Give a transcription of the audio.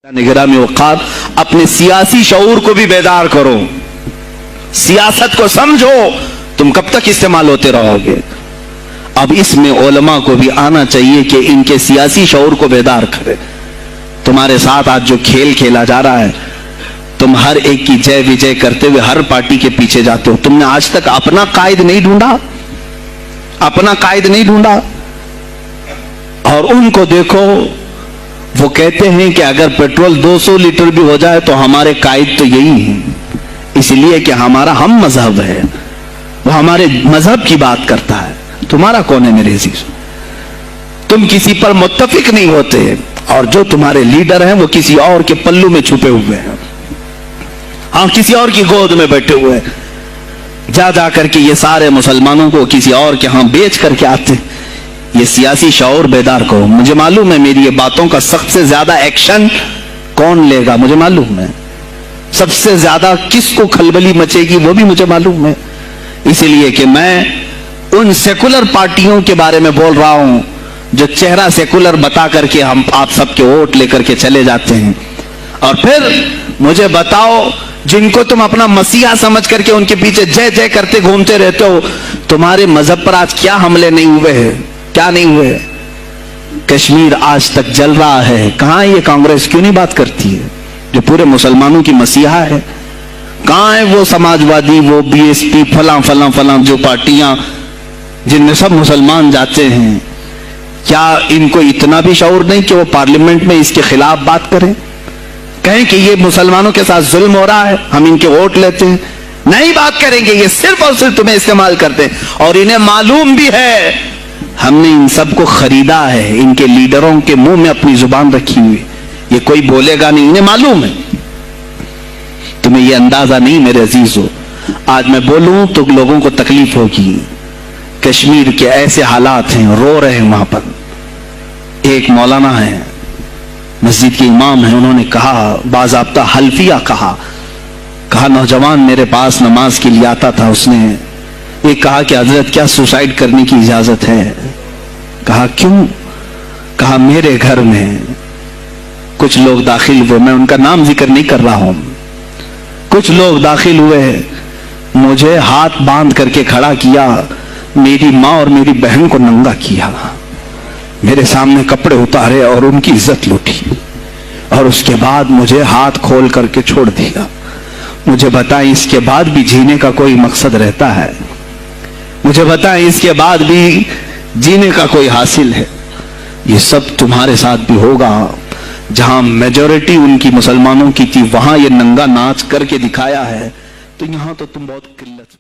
निगरानी औकात अपने सियासी शऊर को भी बेदार करो, सियासत को समझो, तुम कब तक इस्तेमाल होते रहोगे। अब इसमें उलमा को भी आना चाहिए कि इनके सियासी शऊर को बेदार करे। तुम्हारे साथ आज जो खेल खेला जा रहा है, तुम हर एक की जय विजय करते हुए हर पार्टी के पीछे जाते हो। तुमने आज तक अपना कायद नहीं ढूंढा, अपना कायद नहीं ढूंढा। और उनको देखो, वो कहते हैं कि अगर पेट्रोल 200 लीटर भी हो जाए तो हमारे कायद तो यही है, इसलिए कि हमारा हम मजहब है, वो हमारे मजहब की बात करता है। तुम्हारा कौन है मेरे अजीज? तुम किसी पर मुत्तफिक नहीं होते, और जो तुम्हारे लीडर हैं वो किसी और के पल्लू में छुपे हुए हैं, हाँ, किसी और की गोद में बैठे हुए हैं। जा जा करके ये सारे मुसलमानों को किसी और के यहाँ बेच करके आते हैं। ये सियासी शऊर बेदार करो। मुझे मालूम है मेरी ये बातों का सख्त से ज्यादा एक्शन कौन लेगा, मुझे मालूम है। सबसे ज्यादा किसको खलबली मचेगी वो भी मुझे मालूम है। इसलिए कि मैं उन सेकुलर पार्टियों के बारे में बोल रहा हूं जो चेहरा सेकुलर बता करके हम आप सबके वोट लेकर के चले जाते हैं, और फिर मुझे बताओ जिनको तुम अपना मसीहा समझ करके उनके पीछे जय जय करते घूमते रहते हो, तुम्हारे मजहब पर आज क्या हमले नहीं हुए हैं, क्या नहीं हुए? कश्मीर आज तक जल रहा है। कहां ये कांग्रेस, क्यों नहीं बात करती है जो पूरे मुसलमानों की मसीहा है? कहां है वो समाजवादी, वो बीएसपी, फलां फलां फलां जो पार्टियां जिनमें सब मुसलमान जाते हैं? क्या इनको इतना भी शऊर नहीं कि वो पार्लियामेंट में इसके खिलाफ बात करें, कहें कि ये मुसलमानों के साथ जुल्म हो रहा है, हम इनके वोट लेते हैं? नहीं बात करेंगे। ये सिर्फ और सिर्फ तुम्हें इस्तेमाल करते हैं, और इन्हें मालूम भी है हमने इन सबको खरीदा है, इनके लीडरों के मुंह में अपनी जुबान रखी हुई, ये कोई बोलेगा नहीं, इन्हें मालूम है। तुम्हें ये अंदाजा नहीं मेरे अजीजों। आज मैं बोलूं तो लोगों को तकलीफ होगी। कश्मीर के ऐसे हालात हैं, रो रहे हैं वहां पर। एक मौलाना है, मस्जिद के इमाम है, उन्होंने कहा, बाज़ाब्ता हल्फिया कहा नौजवान मेरे पास नमाज के लिए आता था, उसने ये कहा कि हजरत क्या सुसाइड करने की इजाजत है? कहा क्यों? कहा मेरे घर में कुछ लोग दाखिल हुए, मैं उनका नाम जिक्र नहीं कर रहा हूं, कुछ लोग दाखिल हुए, मुझे हाथ बांध करके खड़ा किया, मेरी माँ और मेरी बहन को नंगा किया, मेरे सामने कपड़े उतारे और उनकी इज्जत लूटी, और उसके बाद मुझे हाथ खोल करके छोड़ दिया। मुझे बताएं इसके बाद भी जीने का कोई मकसद रहता है? मुझे बताएं इसके बाद भी जीने का कोई हासिल है? ये सब तुम्हारे साथ भी होगा। जहां मेजॉरिटी उनकी मुसलमानों की थी, वहां ये नंगा नाच करके दिखाया है, तो यहां तो तुम बहुत किल्लत में।